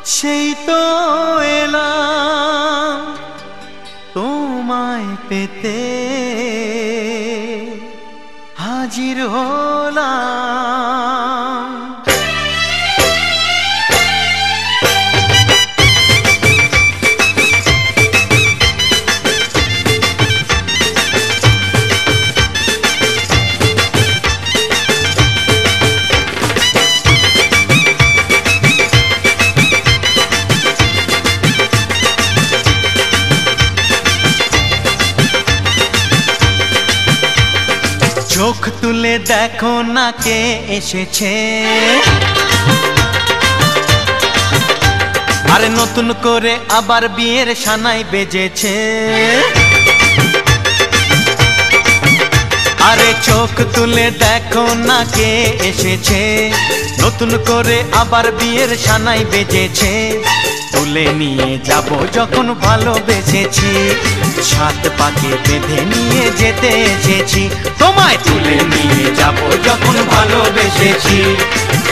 সেই তো এলাম তোমায় পেতে, হাজির হলাম। চোখ তুলে দেখো না কে এসেছে, আরে নতুন করে আবার বিয়ের সানাই বেজেছে। আরে চোখ তুলে দেখো না কে এসেছে, নতুন করে আবার বিয়ের সানাই বেজেছে। তুলে নিয়ে যাব যখন ভালোবেসেছি, সাত পাকে বেঁধে নিয়ে যেতে এসেছি। তোমায় তুলে নিয়ে যাব যখন ভালোবেসেছি,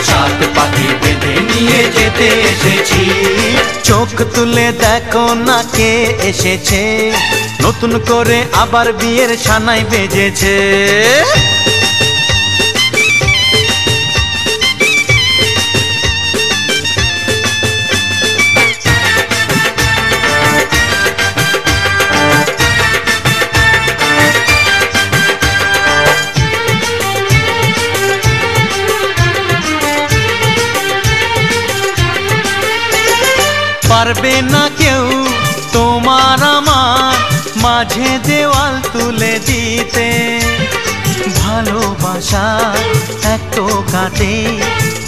সাত পাকে বেঁধে নিয়ে যেতে এসেছি। চোখ তুলে দেখো না কে এসেছে, নতুন করে আবার বিয়ের সানাই বেজেছে। পারবে না কেউ তোমার আমার মাঝে দেওয়াল তুলে দিতে, ভালোবাসা এত কাটে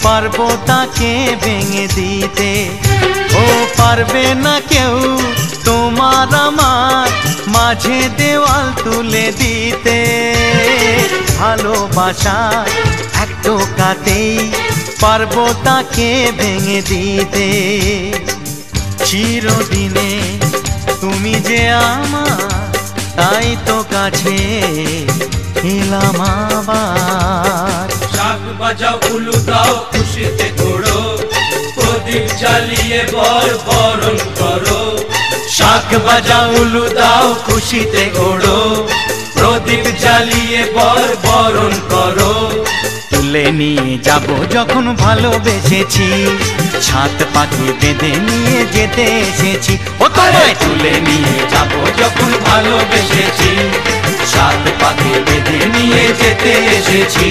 পারবো তাকে ভেঙে দিতে। ও পারবে না কেউ তোমার আমার মাঝে দেওয়াল তুলে দিতে, ভালোবাসা এত কাটে পারবো তাকে ভেঙে দিতে। চিরদিনে তুমি যে আমার, তাই তো কাছে এলাম আবার। শাক বাজাও উলু দাও খুশিতে ঘোড়ো, প্রদীপ জ্বালিয়ে বর বরণ করো। শাক বাজাও উলু দাও খুশিতে ঘোড়ো, প্রদীপ জ্বালিয়ে বর বরণ করো। তুলে নিয়ে যাব যখন ভালোবেসেছি, সাত পাকে বেঁধে নিয়ে যেতে এসেছি। ও তোমায় তুলে নিয়ে যাব যখন ভালোবেসেছি, সাত পাকে বেঁধে নিয়ে যেতে এসেছি।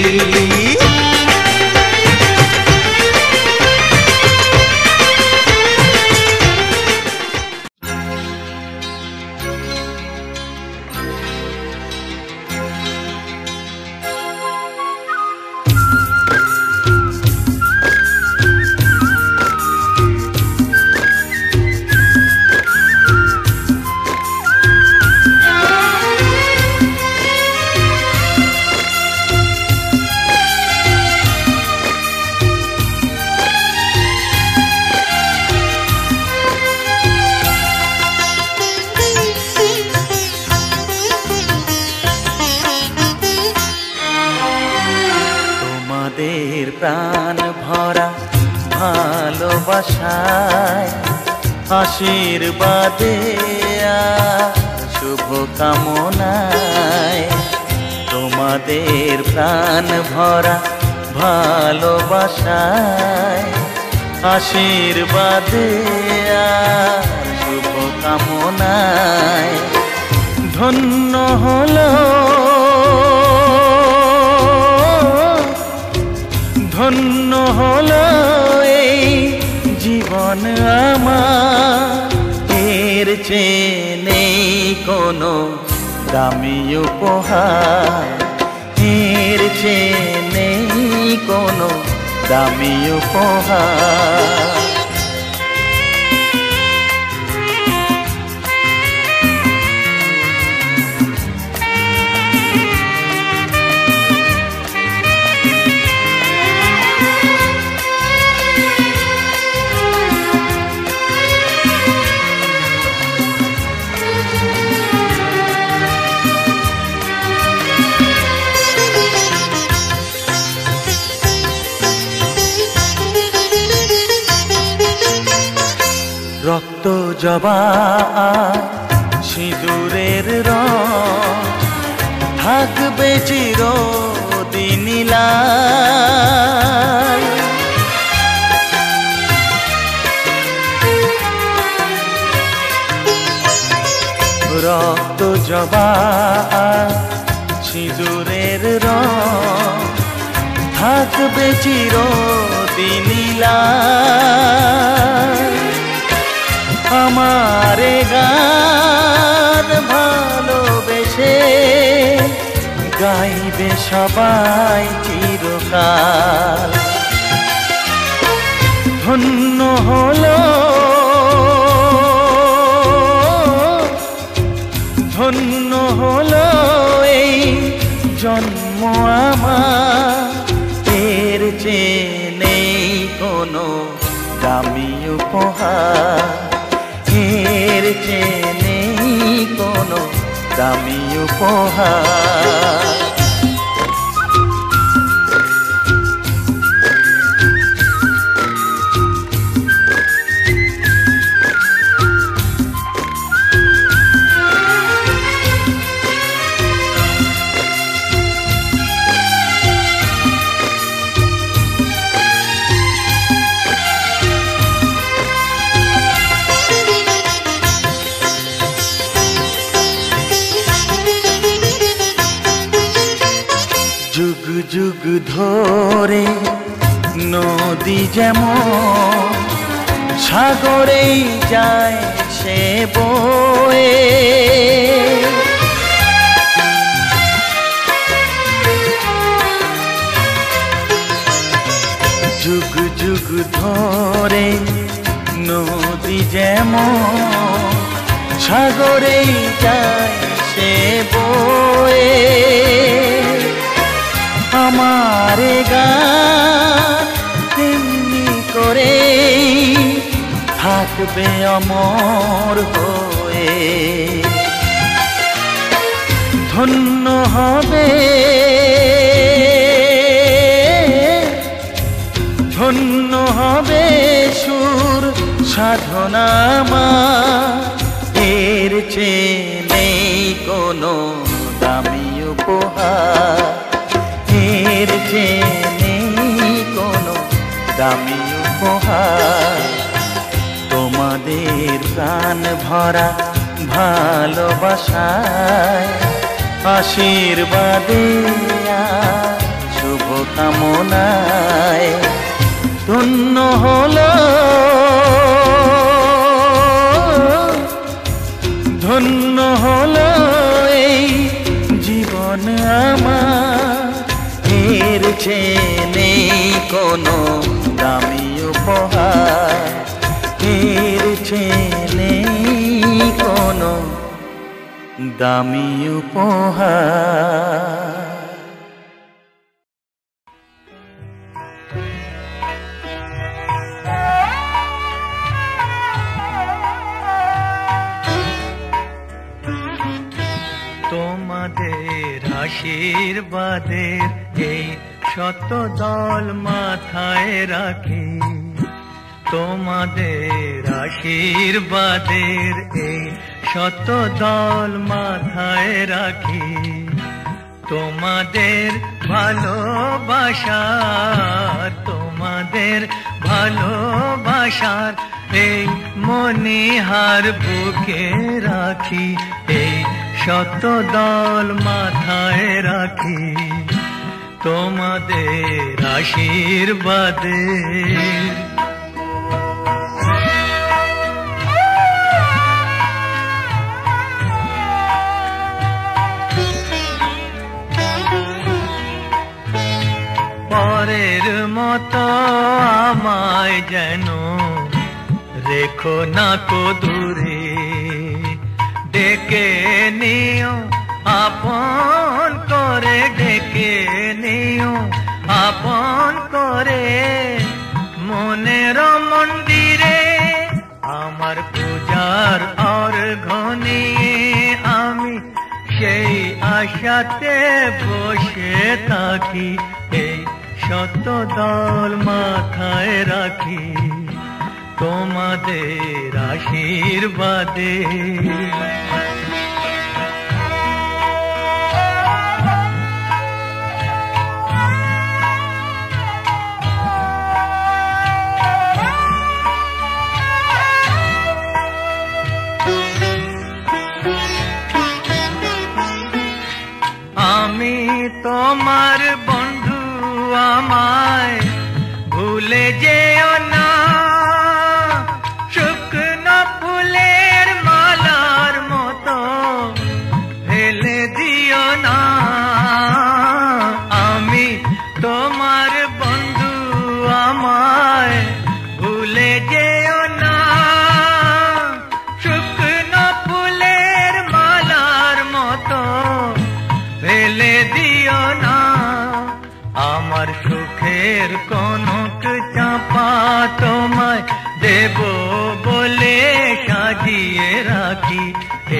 প্রাণ ভরা ভালোবাসায়, আশীর্বাদে শুভ কামনায়। তোমাদের প্রাণ ভরা ভালোবাসায়, আশীর্বাদে শুভ কামনায়। ধন্য হলো ধন্য হলো এই জীবন আমার, এর চেয়ে নেই কোনো দামি উপহার, এর চেয়ে নেই কোনো দামি উপহার। রক্ত জবা সিঁদুরের রং থাকবে চিরদিন লাল। রক্ত জবা সিঁদুরের রং থাকবে চিরদিন লাল। আমারে গান ভালোবেসে গাইবে সবাই চিরকাল। ধন্য হলো ধন্য হলো এই জন্ম আমার, এর চেয়ে নেই কোনো দামি উপহার, এর চেয়ে নেই কোনো দামি উপহার। যুগ যুগ ধরে নদী যেমন সাগরেই যায় সে বয়ে, যুগ যুগ ধরে নদী যেমন সাগরেই যায় সে বয়ে। আমারে গান তেমনি করে থাকবে অমর হয়ে। ধন্য হবে ধন্য হবে সুর সাধনা আমার, এর চেয়ে নেই কোনো দামি উপহার, এর চেয়ে নেই কোনো দামি উপহার। তোমাদের প্রাণ ভরা ভালোবাসায় আশীর্বাদে শুভ কামনায় ধন্য হলো ধন্য হলো এই জীবন আমার, এর চেয়ে নেই কোনো দামি উপহার, এর চেয়ে নেই কোনো দামি উপহার। তোমাদের আশীর্বাদের এই শত দল মাথায় রাখি, তোমাদের আশীর্বাদের এই শত দল মাথায় রাখি। তোমাদের ভালোবাসার তোমাদের ভালোবাসার এই মনিহার বুকে রাখি, এই শত দল মাথায় রাখি। তোমাদের আশীর্বাদের পরের মতো আমায় যেন রেখো না কো দূরে, ডেকে নিও আপন করে, ডেকে নিও আপন করে। মনের মন্দিরে আমার পূজার অর্ঘ্য নিয়ে আমি সেই আশাতে বসে থাকি, এই শত দল মাথায় রাখি। তোমাদের আশীর্বাদে। আমি তোমার বন্ধু, আমায় ভুলে যেও না, শুকনো ফুলের মালার মতো ফেলে দিও না। আমি তোমার বন্ধু, আমায় ভুলে যেও না, শুকনো ফুলের মালার মতো ফেলে দিও না। আমার সুখের কনক চাপা তোমায় দেব বলে সাজিয়ে রাখি,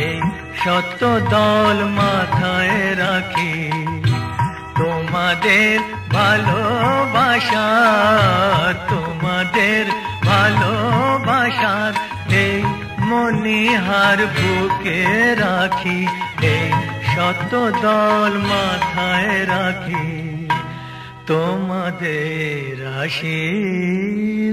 এই শত দল মাথায় রাখি। তোমাদের ভালোবাসার, তোমাদের ভালোবাসার এই মনিহার বুকে রাখি, এই শত দল মাথায় রাখি। তোমাদের আশীর্বাদে।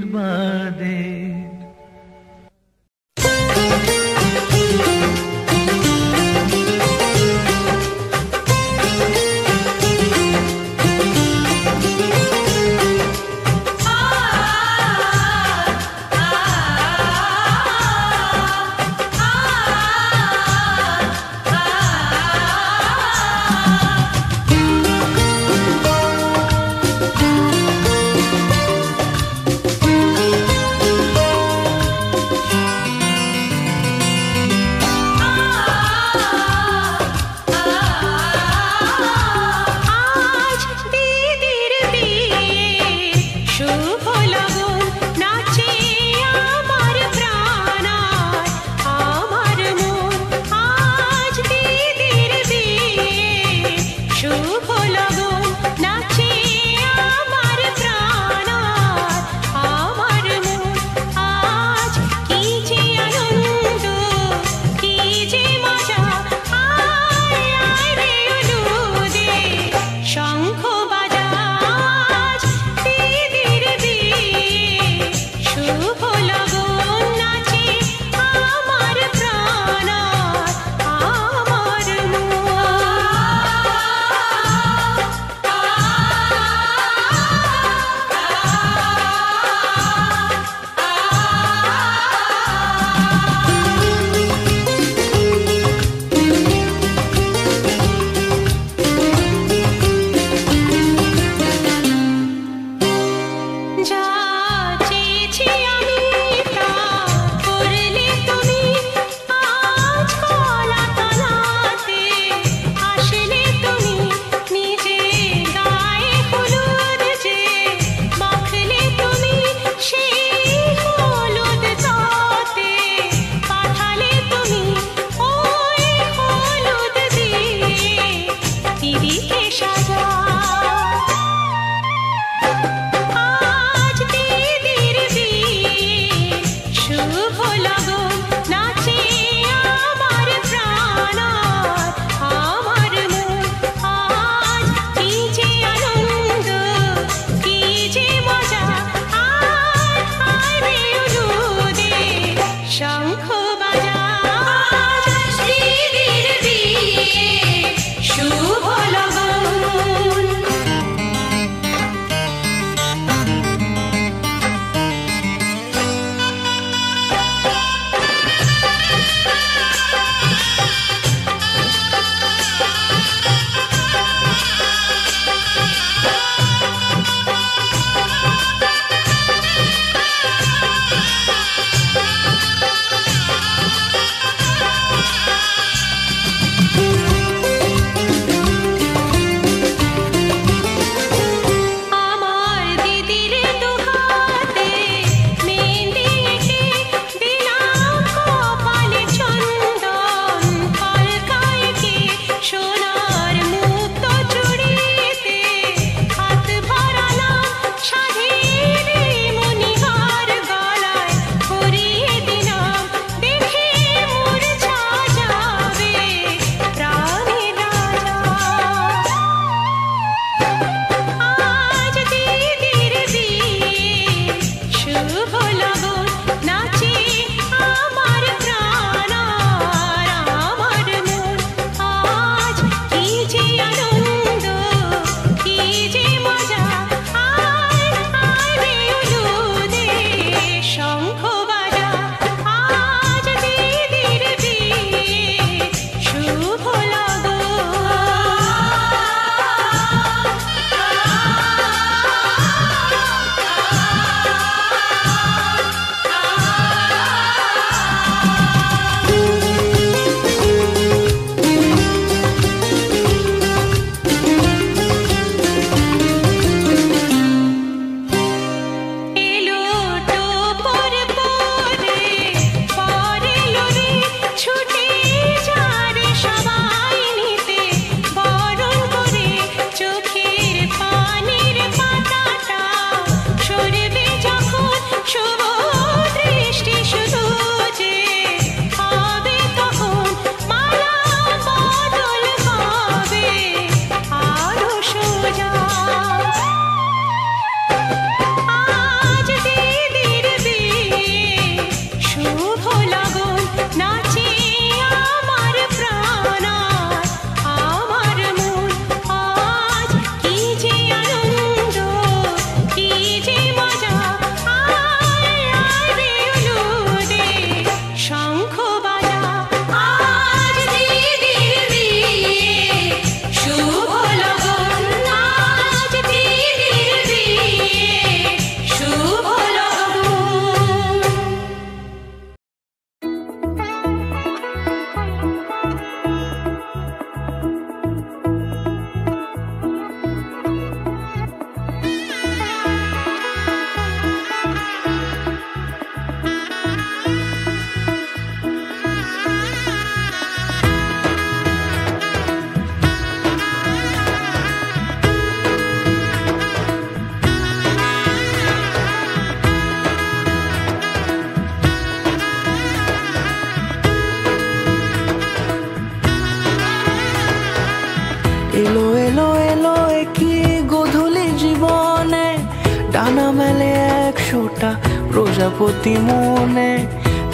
প্রজাপতি মনে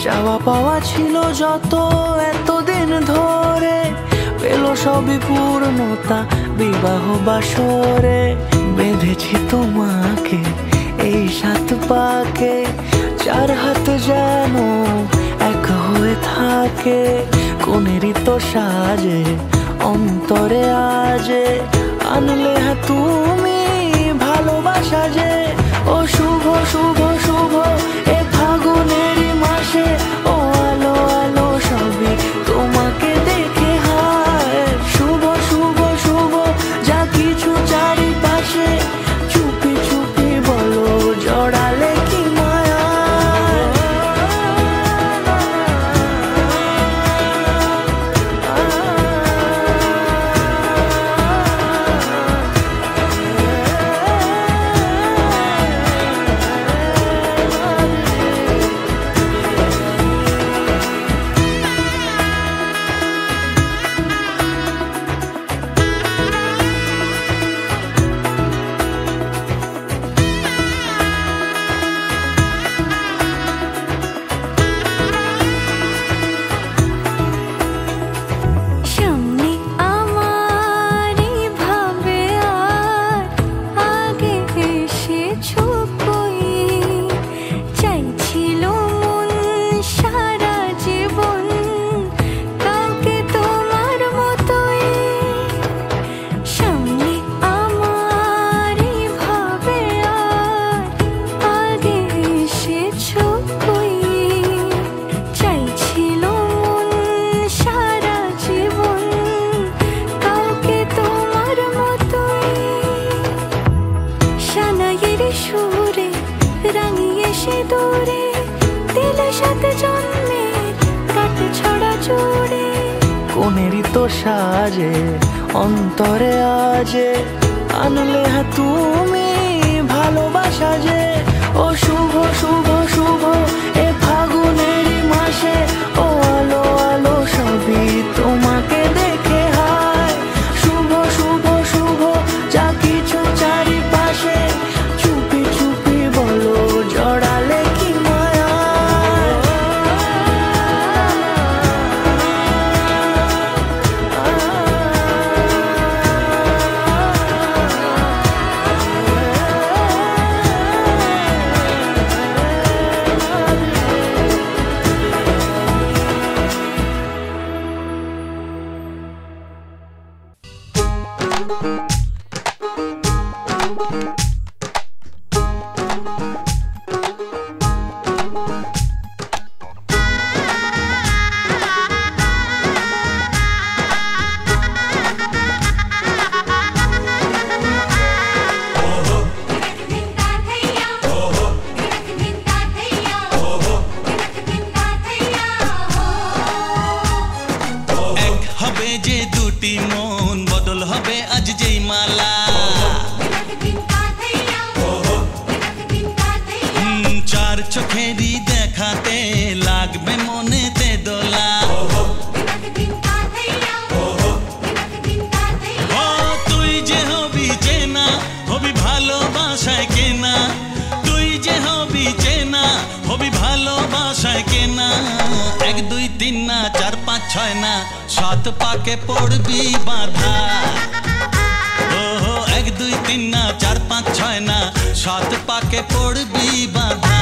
চাওয়া পাওয়া ছিল যত এতদিন ধরে, পেল সবই পূর্ণতা বিবাহ বাসরে। বেঁধেছি তোমাকে এই 7 পাকে, 4 হাত যেন এক হয়ে থাকে। কোনেরই তো সাজে অন্তরে আজে, আনলে তুমি ভালোবাসা যে। ও শুভ শুভ শুভ এ ফাগুনেরই মাসে, ও আলো আলো সবই তোমাকে দেখে হায়। শুভ শুভ শুভ যা কিছু চারিপাশে, চুপি চুপি বলো জড়ালে কি মায়া। কোনেরই তো সাজে অন্তরে আজে, আনলে তুমি ভালোবাসা যে। ও শুভ শুভ শুভ এ ফাগুনেরই মাসে, ও আলো আলো সবই তোমাকে দেখে হায়। শুভ শুভ শুভ যা কিছু চারিপাশে, চুপি চুপি বলো জড়ালে কি মায়া। চোখেরই দেখাতে লাগবে মনেতে দোলা। ও তুই যে হবি চেনা, হবি ভালোবাসায় কেনা। তুই যে হবি চেনা, হবি ভালোবাসায় কেনা। 1 2 3 না 4 5 6 না 7 পাকে পড়বি বাঁধা। ও 1 2 3 না 4 5 6 না 7 পাকে পড়বি বাঁধা।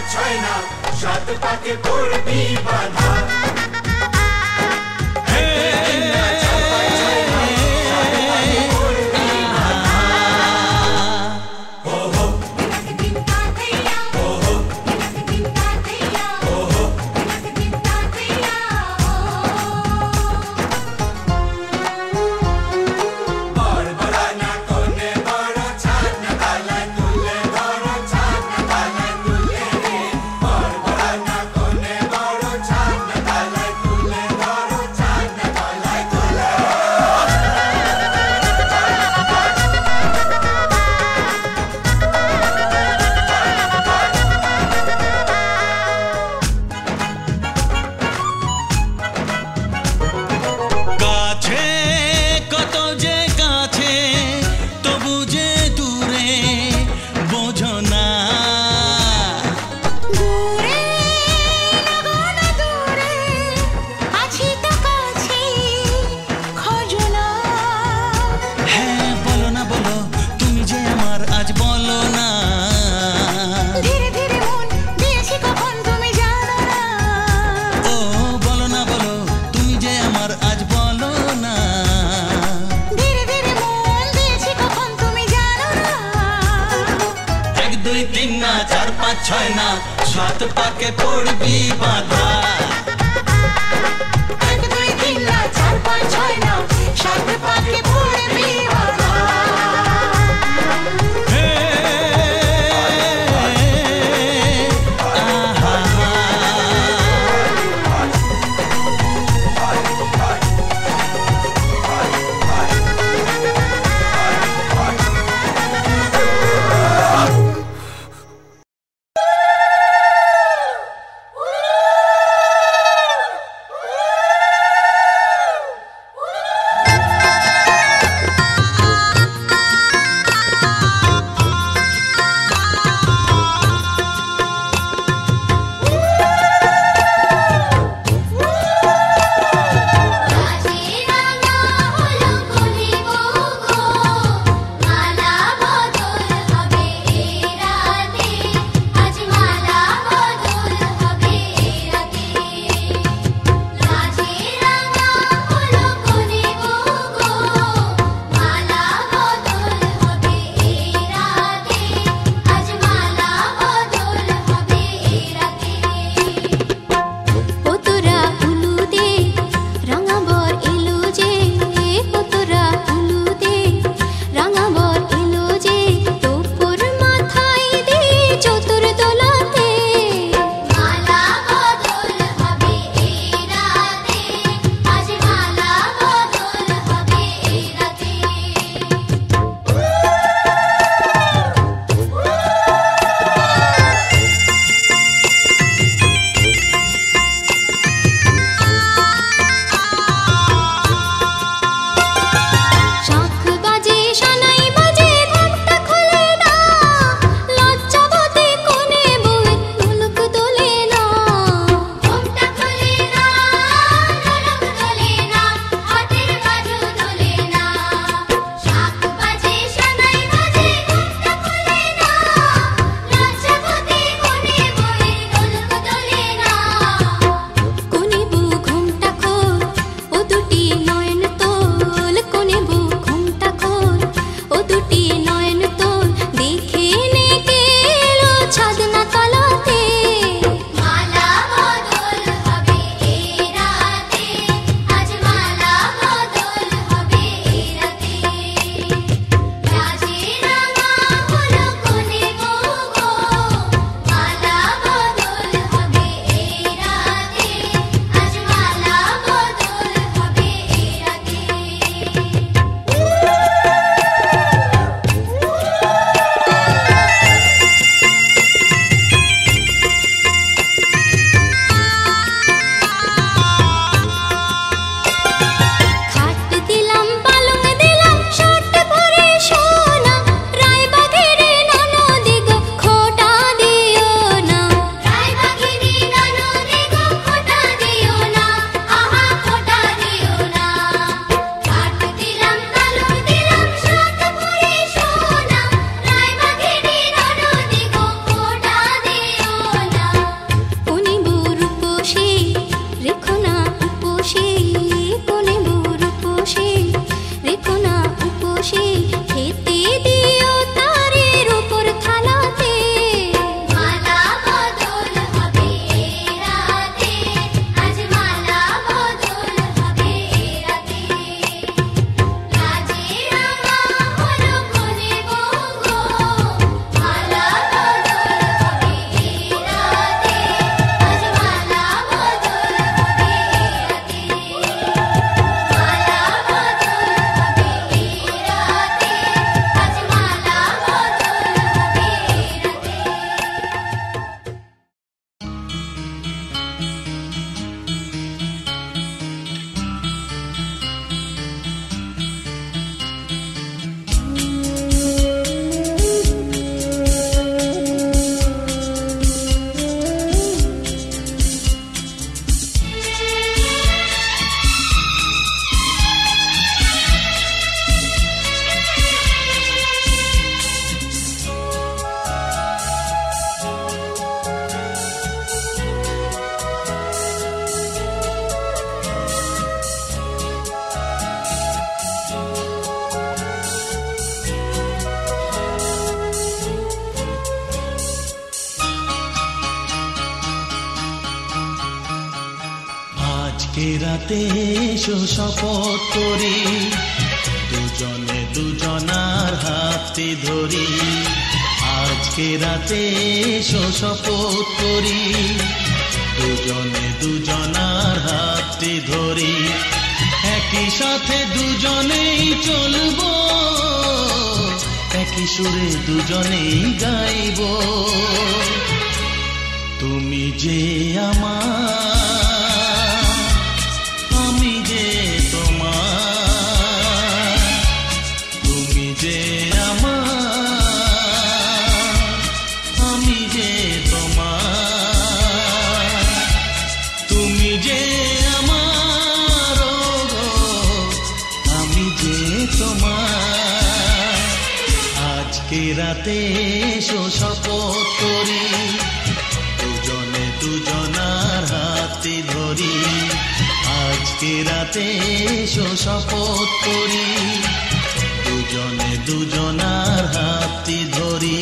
পাঁচ ছয় না সাত পাকে পড়বি বাধা ছয় না সাত পাকে পড়বি বাধা এক দুই তিন না চার পাঁচ ছয় না সাত পাকে পড়বি বাধা আজকে রাতে এসো শপথ করি, দুজনে দুজনার হাতে ধরি। আজকে রাতে এসো শপথ করি, দুজনে দুজনার হাতে ধরি। একই সাথে দুজনেই চলবো, একই সুরে দুজনেই গাইব। তুমি যে আমার, আমি যে তোমার। তুমি যে আমার, আমি যে তোমার। তুমি যে আমার, আমি যে তোমার। আজকে রাতে এসো শপথ করি, দুজনে দুজনার হাতে ধরি। আজকে রাতে এসো শপথ করি, দুজনে দুজনার হাতে ধরি।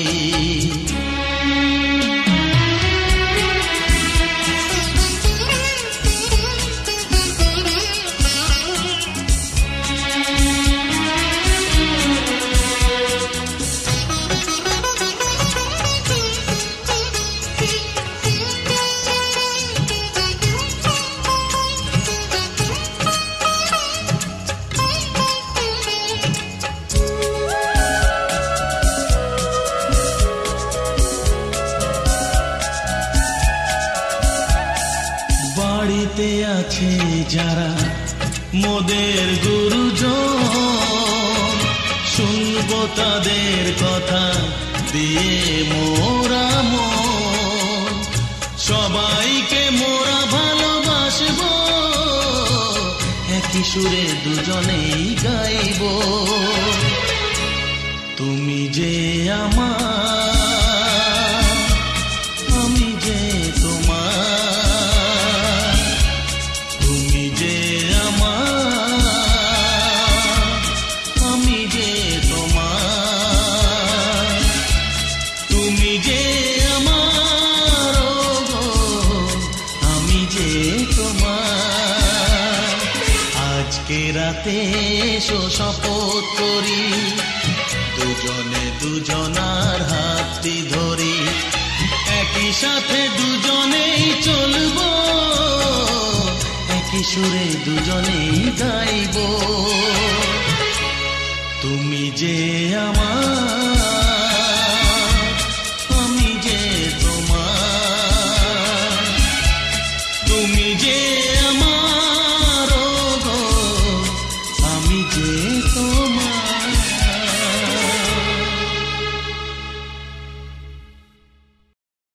বাড়িতে আছে যারা মোদের গুরুজন, শুনবো তাদের কথা দিয়ে মোরা মন। সবাইকে মোরা ভালোবাসবো, একই সুরে দুজনেই গাইব। তুমি যে আমার, আমি যে তোমার। তুমি যে আমার, আমি যে তোমার। তুমি যে আমার, আমি যে তোমার। আজকে রাতে এসো শপথ করি, দুজনে দুজনার হাতটি ধরি। একই সাথে দুজনেই চলবো, একই সুরে দুজনেই গাইব। তুমি যে আমার,